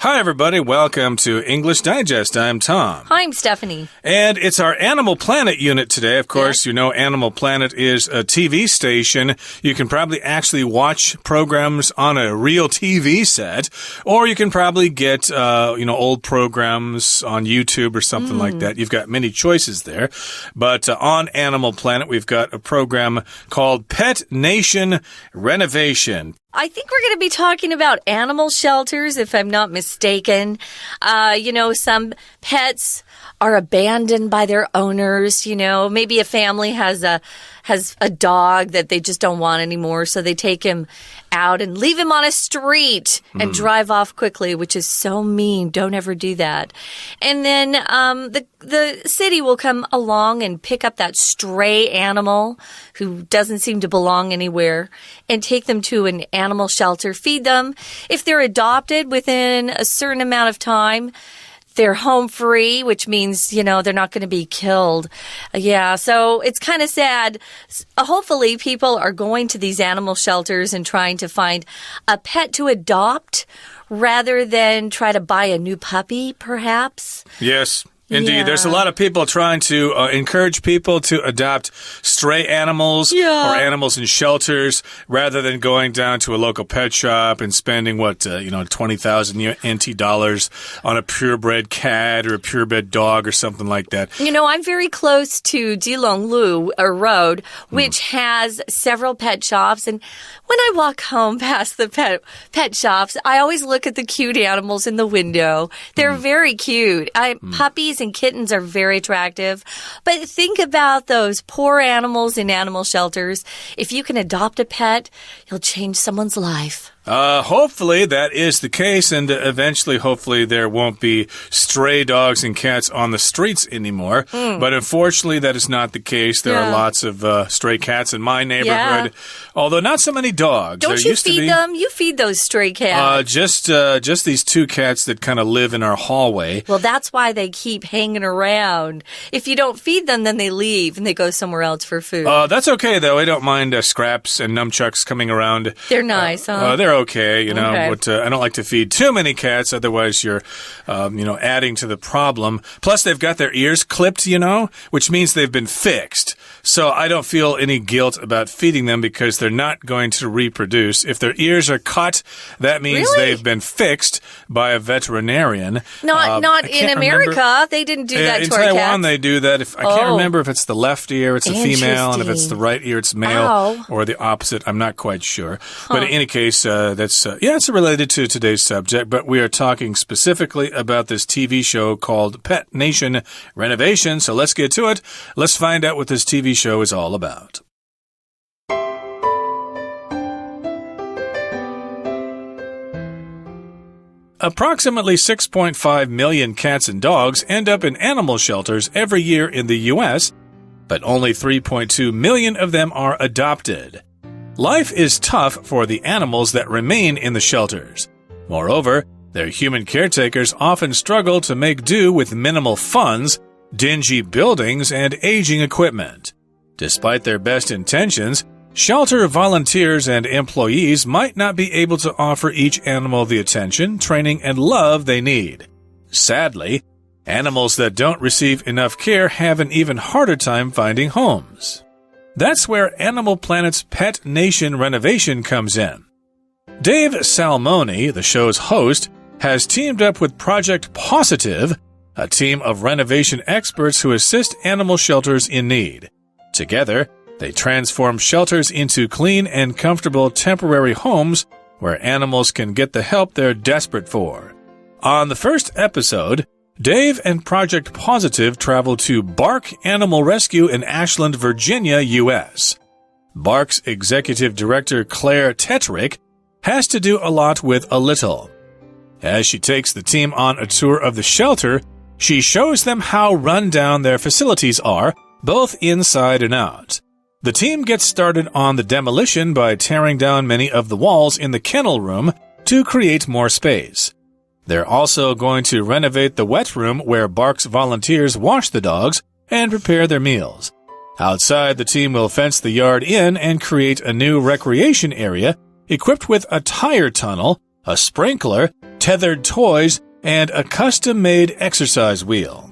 Hi, everybody. Welcome to English Digest. I'm Tom. Hi, I'm Stephanie. And it's our Animal Planet unit today. Of course, You know Animal Planet is a TV station. You can probably actually watch programs on a real TV set, or you can probably get, old programs on YouTube or something like that. You've got many choices there. But on Animal Planet, we've got a program called Pet Nation Renovation. I think we're going to be talking about animal shelters, if I'm not mistaken. Some pets are abandoned by their owners. Maybe a family has a dog that they just don't want anymore, so they take him out and leave him on a street and drive off quickly, which is so mean. Don't ever do that. And then the city will come along and pick up that stray animal who doesn't seem to belong anywhere and take them to an animal shelter, feed them. If they're adopted within a certain amount of time, they're home free, which means, they're not going to be killed. Yeah, so it's kind of sad. Hopefully, people are going to these animal shelters and trying to find a pet to adopt rather than try to buy a new puppy, perhaps. Yes. Indeed, there's a lot of people trying to encourage people to adopt stray animals or animals in shelters rather than going down to a local pet shop and spending, 20,000 NT dollars on a purebred cat or a purebred dog or something like that. I'm very close to Dilonglu Road, which has several pet shops. And when I walk home past the pet shops, I always look at the cute animals in the window. They're very cute. Puppies and kittens are very attractive. But think about those poor animals in animal shelters. If you can adopt a pet, you'll change someone's life. Hopefully that is the case, and eventually, hopefully, there won't be stray dogs and cats on the streets anymore. But unfortunately, that is not the case. There are lots of stray cats in my neighborhood, although not so many dogs. Don't you feed them? You feed those stray cats. Just these two cats that kind of live in our hallway. Well, that's why they keep hanging around. If you don't feed them, then they leave and they go somewhere else for food. That's okay, though. I don't mind scraps and nunchucks coming around. They're nice, huh? They're okay, but I don't like to feed too many cats, otherwise you're, adding to the problem. Plus, they've got their ears clipped, which means they've been fixed. So I don't feel any guilt about feeding them because they're not going to reproduce. If their ears are cut, that means they've been fixed by a veterinarian. Not in America. They didn't do that to our cats. In Taiwan, they do that. I can't remember if it's the left ear, it's a female, and if it's the right ear, it's male, or the opposite. I'm not quite sure. But in any case, it's related to today's subject, but we are talking specifically about this TV show called Pet Nation Renovation. So let's get to it. Let's find out what this TV show is all about. Approximately 6.5 million cats and dogs end up in animal shelters every year in the U.S., but only 3.2 million of them are adopted. Life is tough for the animals that remain in the shelters. Moreover, their human caretakers often struggle to make do with minimal funds, dingy buildings, and aging equipment. Despite their best intentions, shelter volunteers and employees might not be able to offer each animal the attention, training, and love they need. Sadly, animals that don't receive enough care have an even harder time finding homes. That's where Animal Planet's Pet Nation Renovation comes in. Dave Salmoni, the show's host, has teamed up with Project Positive, a team of renovation experts who assist animal shelters in need. Together, they transform shelters into clean and comfortable temporary homes where animals can get the help they're desperate for. On the first episode, Dave and Project Positive travel to Bark Animal Rescue in Ashland, Virginia, U.S. Bark's executive director, Claire Tetrick, has to do a lot with a little. As she takes the team on a tour of the shelter, she shows them how run down their facilities are, both inside and out. The team gets started on the demolition by tearing down many of the walls in the kennel room to create more space. They're also going to renovate the wet room where Bark's volunteers wash the dogs and prepare their meals. Outside, the team will fence the yard in and create a new recreation area equipped with a tire tunnel, a sprinkler, tethered toys, and a custom-made exercise wheel.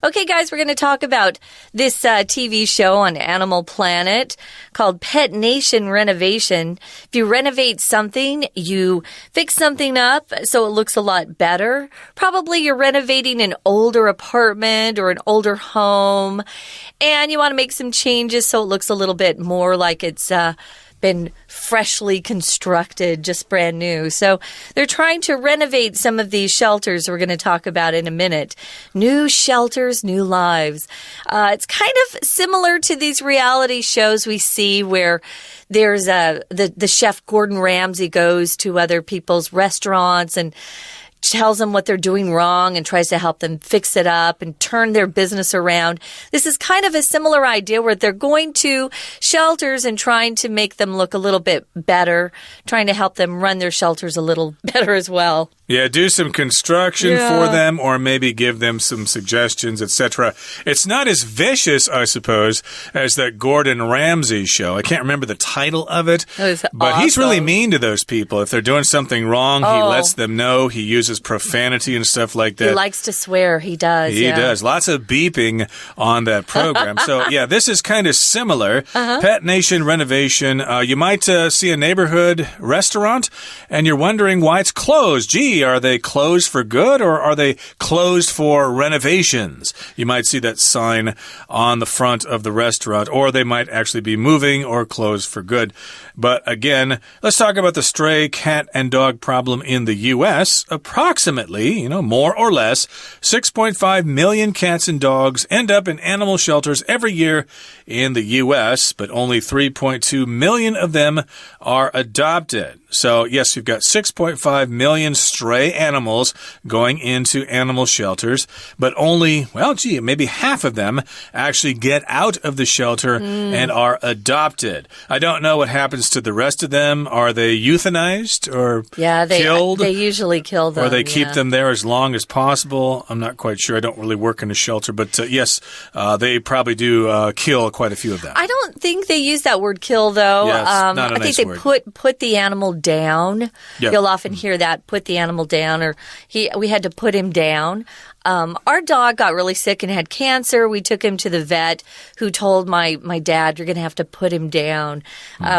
Okay, guys, we're going to talk about this TV show on Animal Planet called Pet Nation Renovation. If you renovate something, you fix something up so it looks a lot better. Probably you're renovating an older apartment or an older home, and you want to make some changes so it looks a little bit more like it's been freshly constructed, just brand new. So they're trying to renovate some of these shelters we're going to talk about in a minute. New shelters, new lives. It's kind of similar to these reality shows we see where there's the chef Gordon Ramsay goes to other people's restaurants and tells them what they're doing wrong and tries to help them fix it up and turn their business around. This is kind of a similar idea where they're going to shelters and trying to make them look a little bit better, trying to help them run their shelters a little better as well. Yeah, do some construction for them or maybe give them some suggestions, etc. It's not as vicious, I suppose, as that Gordon Ramsay show. I can't remember the title of it, but he's really mean to those people. If they're doing something wrong, he lets them know. He uses profanity and stuff like that. He likes to swear. He does. He does. Lots of beeping on that program. So, yeah, this is kind of similar. Pet Nation Renovation. You might see a neighborhood restaurant and you're wondering why it's closed. Gee, are they closed for good or are they closed for renovations? You might see that sign on the front of the restaurant, or they might actually be moving or closed for good. But again, let's talk about the stray cat and dog problem in the U.S. Approximately, more or less, 6.5 million cats and dogs end up in animal shelters every year in the U.S., but only 3.2 million of them are adopted. So, yes, you've got 6.5 million stray animals going into animal shelters, but only, maybe half of them actually get out of the shelter and are adopted. I don't know what happens to the rest of them. Are they euthanized or killed? They usually kill them. Or they keep them there as long as possible. I'm not quite sure. I don't really work in a shelter, but yes, they probably do kill quite a few of them. I don't think they use that word kill, though. Yes, not a I nice think word. they put the animal down. Yep. You'll often hear that, put the animal down, or we had to put him down. Our dog got really sick and had cancer. We took him to the vet, who told my dad, you're going to have to put him down,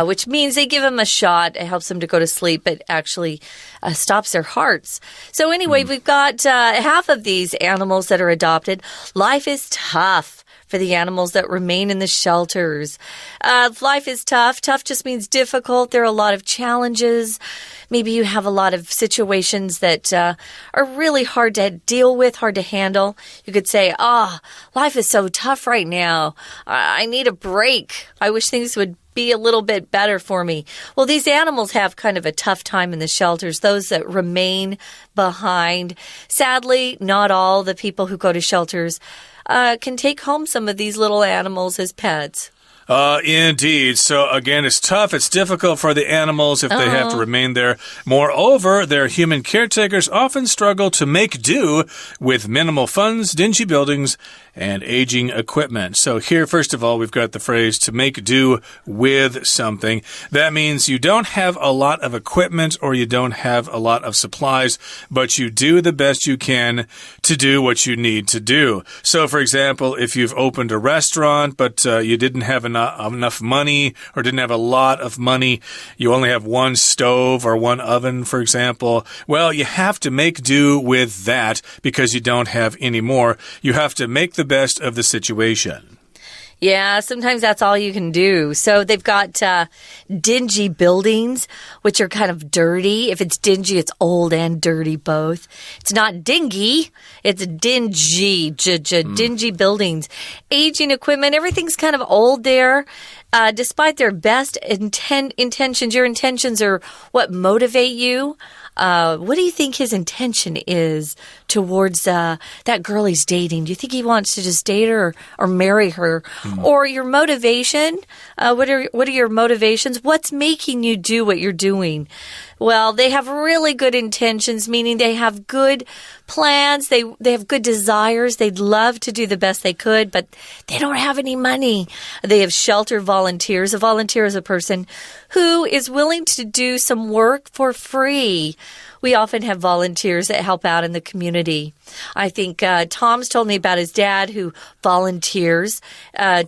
which means they give him a shot. It helps him to go to sleep, but actually stops their hearts. So anyway, we've got half of these animals that are adopted. Life is tough for the animals that remain in the shelters. Life is tough. Tough just means difficult. There are a lot of challenges. Maybe you have a lot of situations that are really hard to deal with, hard to handle. You could say, life is so tough right now. I need a break. I wish things would be a little bit better for me. Well, these animals have kind of a tough time in the shelters, those that remain behind. Sadly, not all the people who go to shelters can take home some of these little animals as pets. Indeed. So again, it's tough. It's difficult for the animals if they have to remain there. Moreover, their human caretakers often struggle to make do with minimal funds, dingy buildings, and aging equipment. So here, first of all, we've got the phrase to make do with something. That means you don't have a lot of equipment or you don't have a lot of supplies, but you do the best you can to do what you need to do. So, for example, if you've opened a restaurant, but you didn't have enough money or didn't have a lot of money, you only have one stove or one oven, for example, well, you have to make do with that because you don't have any more. You have to make the best of the situation. Yeah, sometimes that's all you can do. So they've got dingy buildings, which are kind of dirty. If it's dingy, it's old and dirty both. It's not dingy, it's dingy. Dingy buildings. Aging equipment, everything's kind of old there. Despite their best intentions, your intentions are what motivate you. What do you think his intention is towards that girl he's dating? Do you think he wants to just date her or marry her? Or your motivation? What are your motivations? What's making you do what you're doing? Well, they have really good intentions, meaning they have good plans, they have good desires, they'd love to do the best they could, but they don't have any money. They have shelter volunteers. A volunteer is a person who is willing to do some work for free. We often have volunteers that help out in the community. I think Tom's told me about his dad who volunteers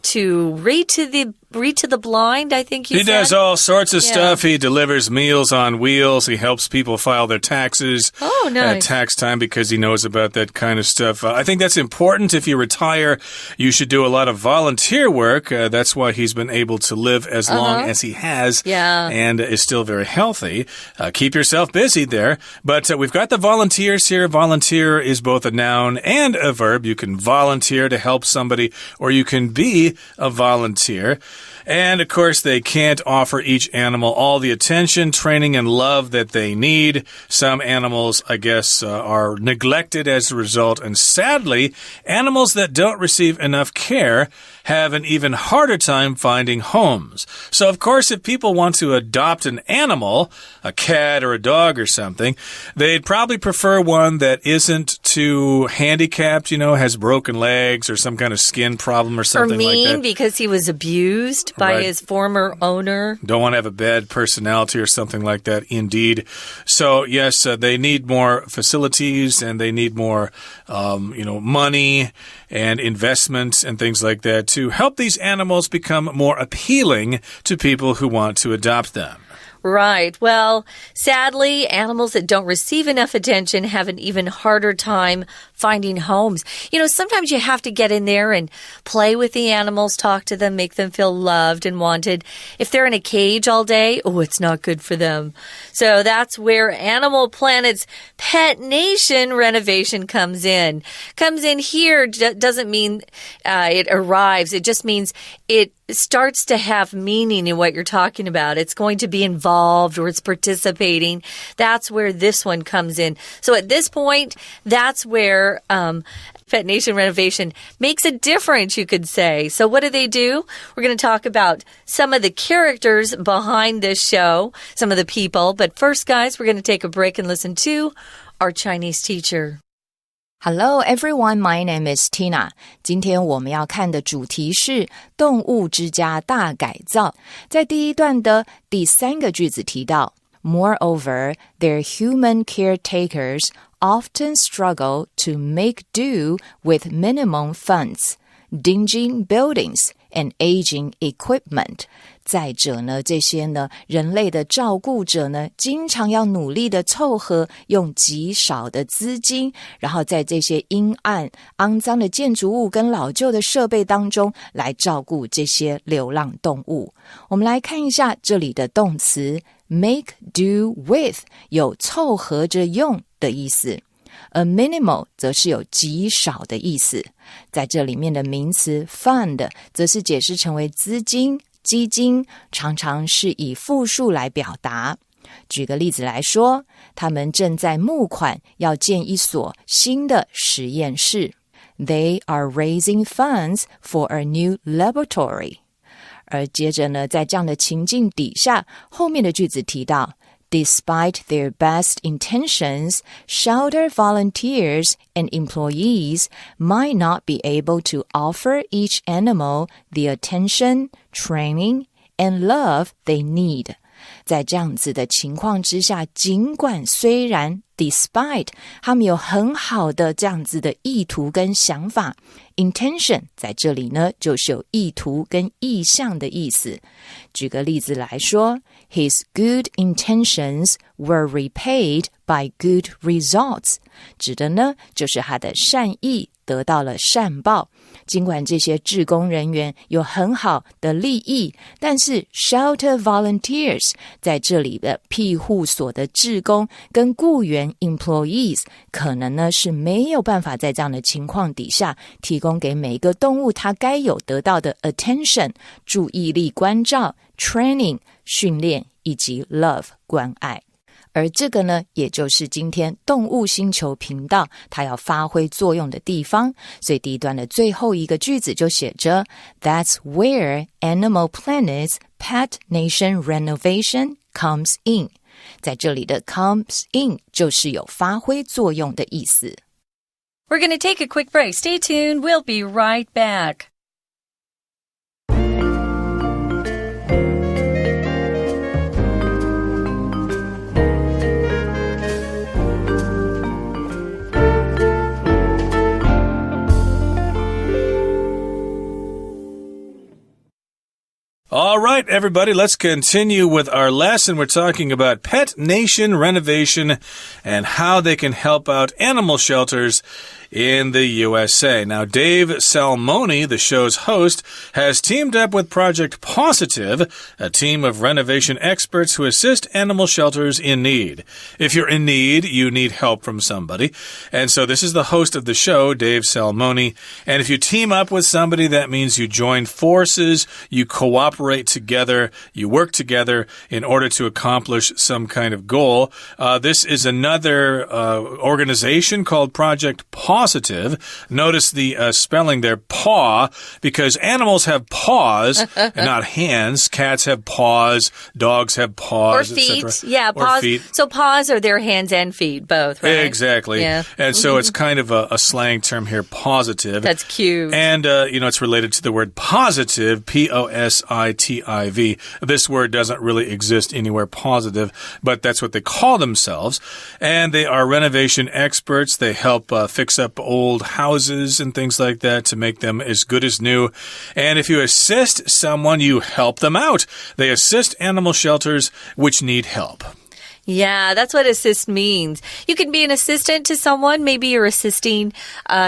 to read to the blind, I think he said. Does all sorts of stuff. He delivers meals on wheels. He helps people file their taxes at tax time because he knows about that kind of stuff. I think that's important. If you retire, you should do a lot of volunteer work. That's why he's been able to live as long as he has and is still very healthy. Keep yourself busy there. But we've got the volunteers here. Volunteer is both a noun and a verb. You can volunteer to help somebody, or you can be a volunteer. And, of course, they can't offer each animal all the attention, training, and love that they need. Some animals, I guess, are neglected as a result. And sadly, animals that don't receive enough care have an even harder time finding homes. So, of course, if people want to adopt an animal, a cat or a dog or something, they'd probably prefer one that isn't too handicapped, has broken legs or some kind of skin problem or something like that. Or mean because he was abused by his former owner. Don't want to have a bad personality or something like that, indeed. So, yes, they need more facilities and they need more, money and investments and things like that to help these animals become more appealing to people who want to adopt them. Right. Well, sadly, animals that don't receive enough attention have an even harder time finding homes. Sometimes you have to get in there and play with the animals, talk to them, make them feel loved and wanted. If they're in a cage all day, it's not good for them. So that's where Animal Planet's Pet Nation renovation comes in. Comes in here doesn't mean it arrives. It just means it starts to have meaning in what you're talking about. It's going to be involved or it's participating. That's where this one comes in. So at this point, that's where Pet Nation renovation makes a difference, you could say. So what do? We're going to talk about some of the characters behind this show, some of the people. But first, guys, we're going to take a break and listen to our Chinese teacher. Hello everyone, my name is Tina. 今天我们要看的主题是动物之家大改造。在第一段的第3个句子提到 Moreover, their human caretakers often struggle to make do with minimum funds, dingy buildings, and aging equipment. 再者呢，这些呢人类的照顾者呢，经常要努力的凑合用极少的资金，然后在这些阴暗、肮脏的建筑物跟老旧的设备当中来照顾这些流浪动物。我们来看一下这里的动词 make do with 有凑合着用的意思。A minimal 则是有极少的意思，在这里面的名词 fund 则是解释成为资金、基金，常常是以复数来表达。举个例子来说，他们正在募款要建一所新的实验室。They are raising funds for a new laboratory. 而接着呢，在这样的情境底下，后面的句子提到Despite their best intentions, shelter volunteers and employees might not be able to offer each animal the attention, training, and love they need. 在这样子的情况之下，尽管虽然 despite 他们有很好的这样子的意图跟想法 intention 在这里呢就是有意图跟意向的意思。举个例子来说 His good intentions were repaid by good results 指的呢就是他的善意得到了善报。尽管这些志工人员有很好的利益，但是 shelter volunteers 在这里的庇护所的志工跟雇员 employees 可能呢是没有办法在这样的情况底下提供给每一个动物它该有得到的 attention 注意力关照 training 训练以及 love 关爱。而这个呢也就是今天动物星球频道它要发挥作用的地方。所以第一段的最后一个句子就写着 That's where Animal Planet's Pet Nation Renovation comes in， 在这里的 comes in 就是有发挥作用的意思。We're going to take a quick break. Stay tuned. We'll be right back. All right, everybody, let's continue with our lesson. We're talking about Pet Nation Renovation and how they can help out animal shelters in the USA. Now, Dave Salmoni, the show's host, has teamed up with Project Positive, a team of renovation experts who assist animal shelters in need. If you're in need, you need help from somebody. And so this is the host of the show, Dave Salmoni. And if you team up with somebody, that means you join forces, you cooperate together, you work together in order to accomplish some kind of goal. This is another organization called Project Positive. Notice the spelling there, paw, because animals have paws and not hands. Cats have paws, dogs have paws, or feet. etc. Yeah, or paws. Feet. So paws are their hands and feet, both, right? Exactly. Yeah. And so it's kind of a slang term here, positive. That's cute. And, it's related to the word positive, P-O-S-I-T-I-V. This word doesn't really exist anywhere positive, but that's what they call themselves. And they are renovation experts. They help fix up old houses and things like that to make them as good as new. And if you assist someone, you help them out. They assist animal shelters which need help. Yeah, that's what assist means. You can be an assistant to someone. Maybe you're assisting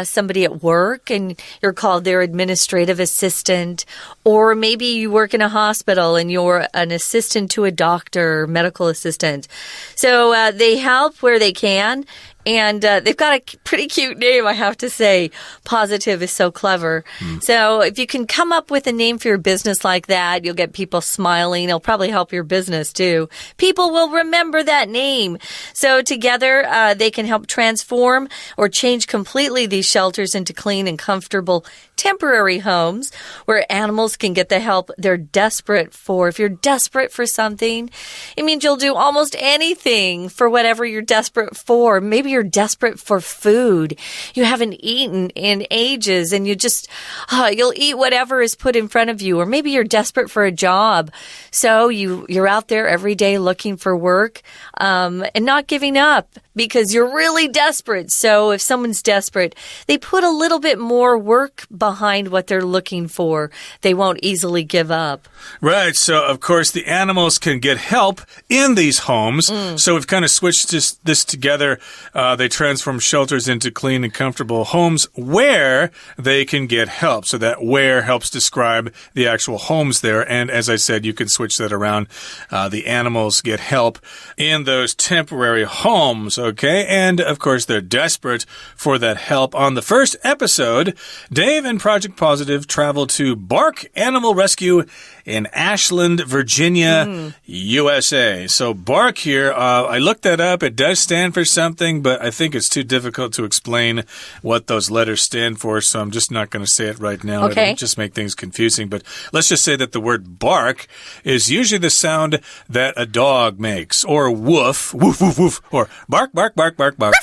somebody at work and you're called their administrative assistant. Or maybe you work in a hospital and you're an assistant to a doctor, medical assistant. So they help where they can. And they've got a pretty cute name, I have to say. Positive is so clever. So if you can come up with a name for your business like that, you'll get people smiling. It'll probably help your business, too. People will remember that name. So together, they can help transform or change completely these shelters into clean and comfortable temporary homes where animals can get the help they're desperate for. If you're desperate for something, it means you'll do almost anything for whatever you're desperate for. Maybe you're desperate for food. You haven't eaten in ages and you'll eat whatever is put in front of you. Or maybe you're desperate for a job. So you're out there every day looking for work and not giving up because you're really desperate. So if someone's desperate, they put a little bit more work behind what they're looking for. They won't easily give up. Right. So, of course, the animals can get help in these homes. So we've kind of switched this together. They transform shelters into clean and comfortable homes where they can get help. So that where helps describe the actual homes there. And as I said, you can switch that around. The animals get help in those temporary homes. Okay. And of course, they're desperate for that help. On the first episode, Dave and Project Positive travel to Bark Animal Rescue in Ashland, Virginia, USA. So Bark here, I looked that up. It does stand for something, but I think it's too difficult to explain what those letters stand for, so I'm just not going to say it right now. Okay. It'll just make things confusing. But let's just say that the word bark is usually the sound that a dog makes, or woof, woof, woof, woof, or bark, bark, bark, bark, bark.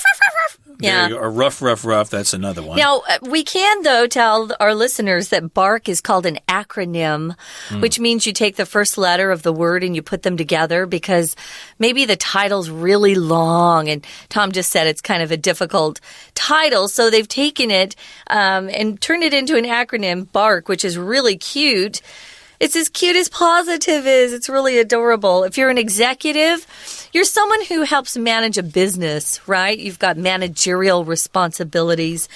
Yeah. Or rough, rough, rough. That's another one. Now, we can, though, tell our listeners that BARK is called an acronym, which means you take the first letter of the word and you put them together because maybe the title's really long. And Tom just said it's kind of a difficult title. So they've taken it and turned it into an acronym, BARK, which is really cute. It's as cute as Positive is. It's really adorable. If you're an executive, you're someone who helps manage a business, right? You've got managerial responsibilities.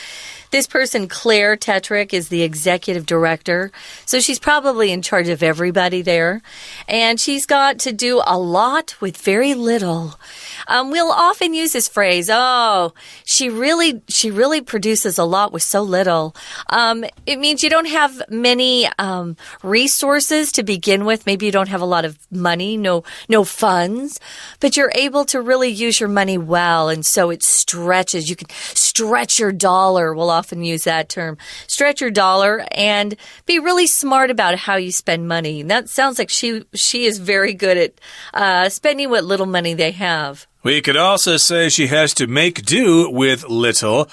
This person, Claire Tetrick, is the executive director. So she's probably in charge of everybody there. And she's got to do a lot with very little. we'll often use this phrase, oh, she really produces a lot with so little. It means you don't have many resources to begin with. Maybe you don't have a lot of money, no funds, but you're able to really use your money well, and so it stretches. You can stretch your dollar. We'll often use that term. Stretch your dollar and be really smart about how you spend money. And that sounds like she is very good at spending what little money they have. We could also say she has to make do with little.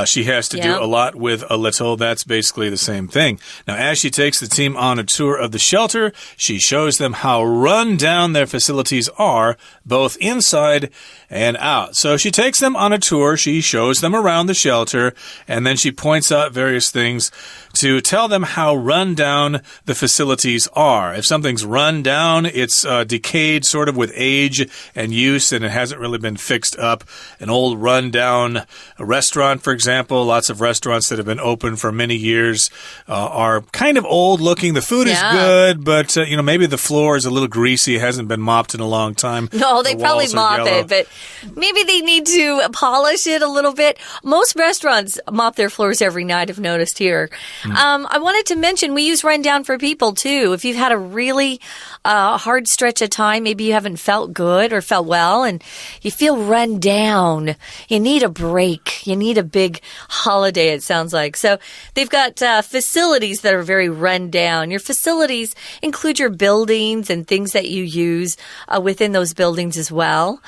She has to do a lot with a little. That's basically the same thing. Now, as she takes the team on a tour of the shelter, she shows them how run down their facilities are, both inside and out. So she takes them on a tour. She shows them around the shelter, and then she points out various things to tell them how run down the facilities are. If something's run down, it's decayed sort of with age and use, and it hasn't really been fixed up. An old run-down restaurant, for example, lots of restaurants that have been open for many years are kind of old-looking. The food is good, but maybe the floor is a little greasy. It hasn't been mopped in a long time. No, they probably mop it, but maybe they need to polish it a little bit. Most restaurants mop their floors every night, I've noticed here. I wanted to mention we use run-down for people, too. If you've had a really hard stretch of time, maybe you haven't felt good or felt well, and you feel run down. You need a break. You need a big holiday, it sounds like. So they've got facilities that are very run down. Your facilities include your buildings and things that you use within those buildings as well.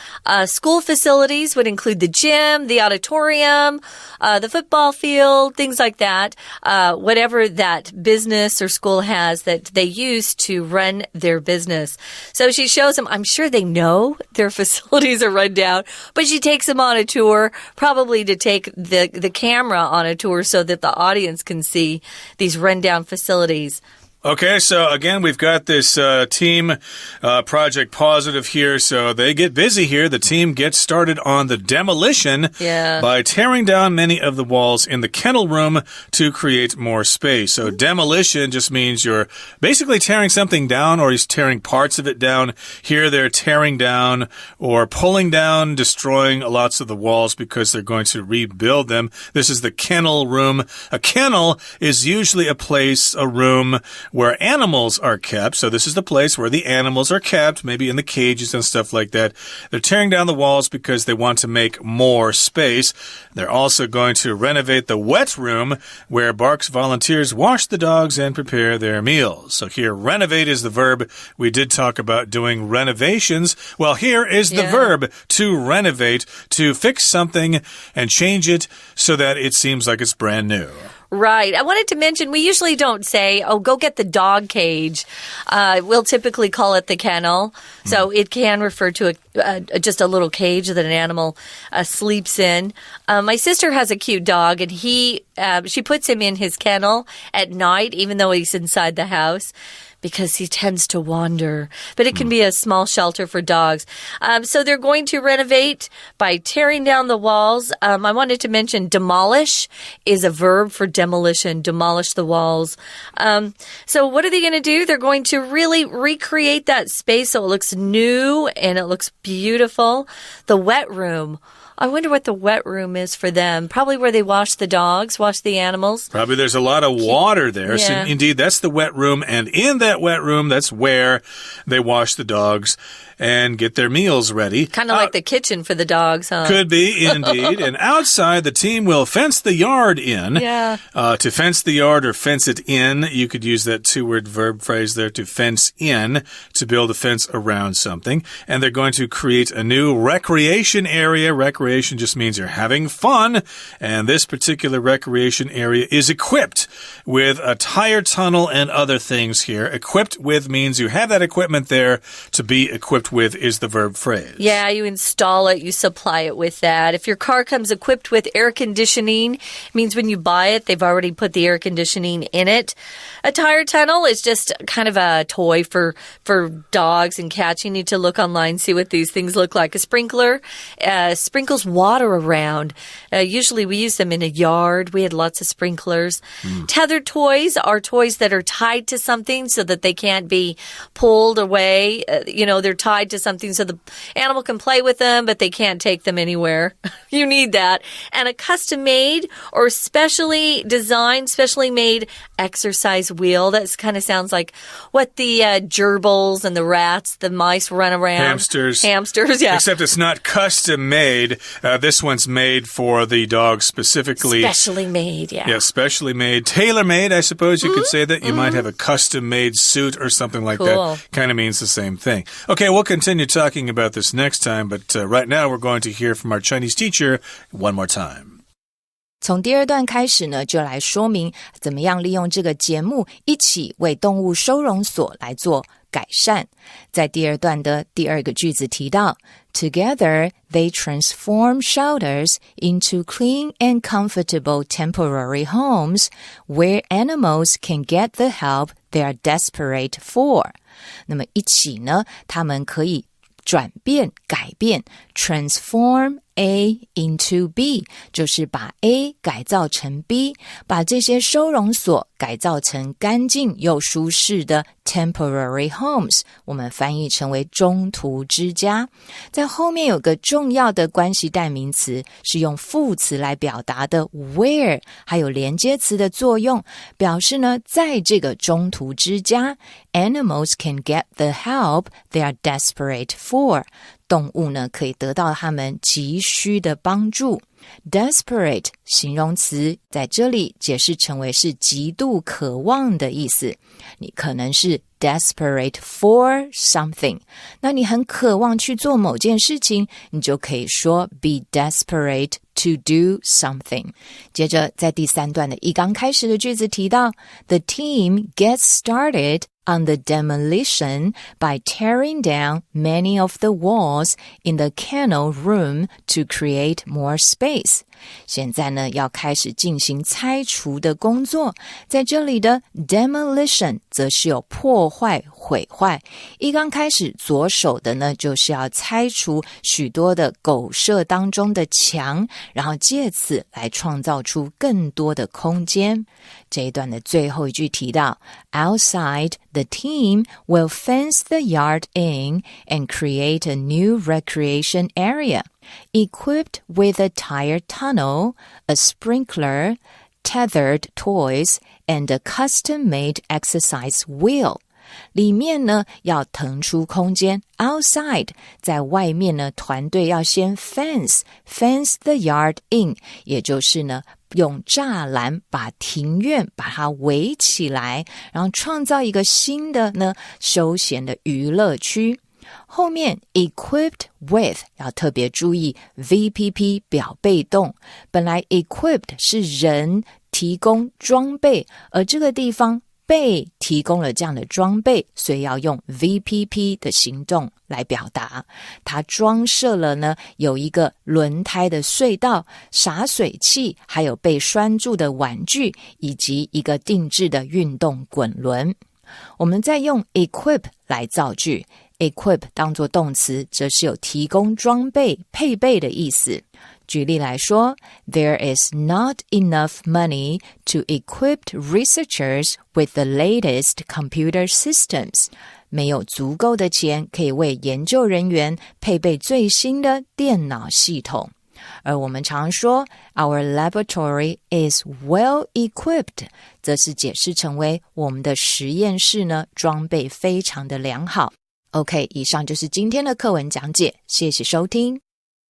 School facilities would include the gym, the auditorium, the football field, things like that. Whatever that business or school has that they use to run their business. So she shows them, I'm sure they know their facilities are run down, but she takes them on a tour, probably to take the camera on a tour so that the audience can see these rundown facilities. Okay, so again, we've got this team Project Positive here, so they get busy here. The team gets started on the demolition by tearing down many of the walls in the kennel room to create more space. So demolition just means you're basically tearing something down, or he's tearing parts of it down. Here they're tearing down or pulling down, destroying lots of the walls because they're going to rebuild them. This is the kennel room. A kennel is usually a place, a room, where animals are kept. So this is the place where the animals are kept, maybe in the cages and stuff like that. They're tearing down the walls because they want to make more space. They're also going to renovate the wet room where Barks volunteers wash the dogs and prepare their meals. So here, renovate is the verb. We did talk about doing renovations. Well, here is the verb to renovate, to fix something and change it so that it seems like it's brand new. Right. I wanted to mention, we usually don't say, oh, go get the dog cage. We'll typically call it the kennel. So it can refer to just a little cage that an animal sleeps in. My sister has a cute dog, and she puts him in his kennel at night, even though he's inside the house, because he tends to wander. But it can be a small shelter for dogs. So they're going to renovate by tearing down the walls. I wanted to mention demolish is a verb for demolition, demolish the walls. So what are they going to do? They're going to really recreate that space so it looks new and it looks beautiful. The wet room. I wonder what the wet room is for them. Probably where they wash the dogs, wash the animals. Probably there's a lot of water there. So indeed, that's the wet room. And in that wet room, that's where they wash the dogs and get their meals ready. Kind of like the kitchen for the dogs, huh? Could be, indeed. And outside, the team will fence the yard in. To fence the yard or fence it in, you could use that two-word verb phrase there, to fence in, to build a fence around something. And they're going to create a new recreation area. Recreation just means you're having fun. And this particular recreation area is equipped with a tire tunnel and other things here. Equipped with means you have that equipment there. To be equipped with is the verb phrase. Yeah, you install it, you supply it with that. If your car comes equipped with air conditioning, it means when you buy it, they've already put the air conditioning in it. A tire tunnel is just kind of a toy for dogs and cats. You need to look online, see what these things look like. A sprinkler sprinkles water around. Usually we use them in a yard. We had lots of sprinklers. Tethered toys are toys that are tied to something so that they can't be pulled away. They're tied to something so the animal can play with them, but they can't take them anywhere. You need that. And a custom-made or specially designed, specially made exercise wheel. That kind of sounds like what the gerbils and the rats, the mice run around. Hamsters, yeah. Except it's not custom-made. This one's made for the dog specifically. Specially made, yeah. Yeah, specially made. Tailor-made, I suppose you could say that. You might have a custom-made suit or something like that. Kind of means the same thing. Okay, we'll continue talking about this next time, but right now we're going to hear from our Chinese teacher one more time. 从第二段开始呢，就来说明怎么样利用这个节目一起为动物收容所来做改善。在第二段的第二个句子提到 Together, they transform shelters into clean and comfortable temporary homes where animals can get the help they are desperate for. 那么一起呢，他们可以转变、改变 transform A into B 就是把 A 改造成 B 把这些收容所改造成干净又舒适的 temporary homes 我们翻译成为中途之家在后面有个重要的关系代名词是用副词来表达的 where 还有连接词的作用表示呢在这个中途之家 animals can get the help they are desperate for动物呢可以得到他们急需的帮助 Desperate 形容词在这里解释成为是极度渴望的意思你可能是 desperate for something 那你很渴望去做某件事情你就可以说 be desperate to do something 接着在第三段的一刚开始的句子提到 The team gets started on the demolition by tearing down many of the walls in the kennel room to create more space. 现在呢，要开始进行拆除的工作。在这里的 demolition 则是有破坏、毁坏。一刚开始着手的呢，就是要拆除许多的狗舍当中的墙，然后借此来创造出更多的空间。这一段的最后一句提到 Outside, the team will fence the yard in and create a new recreation area, equipped with a tire tunnel, a sprinkler, tethered toys, and a custom-made exercise wheel. 里面呢要腾出空间 outside 在外面呢团队要先 fence the yard in 也就是呢用栅栏把庭院把它围起来然后创造一个新的呢休闲的娱乐区后面 equipped with 要特别注意 VPP 表被动本来 equipped 是人提供装备而这个地方被提供了这样的装备所以要用 VPP 的行动来表达它装设了呢有一个轮胎的隧道洒水器还有被拴住的玩具以及一个定制的运动滚轮我们再用 equip 来造句 equip 当作动词则是有提供装备配备的意思举例来说 There is not enough money to equip researchers with the latest computer systems 没有足够的钱可以为研究人员配备最新的电脑系统而我们常说 Our laboratory is well equipped 则是解释成为我们的实验室呢装备非常的良好 OK 以上就是今天的课文讲解谢谢收听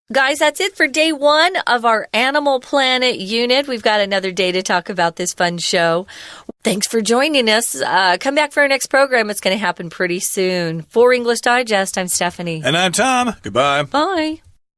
Guys, that's it for day 1 of our Animal Planet unit. We've got another day to talk about this fun show. Thanks for joining us. Come back for our next program. It's going to happen pretty soon. For English Digest, I'm Stephanie. And I'm Tom. Goodbye. Bye.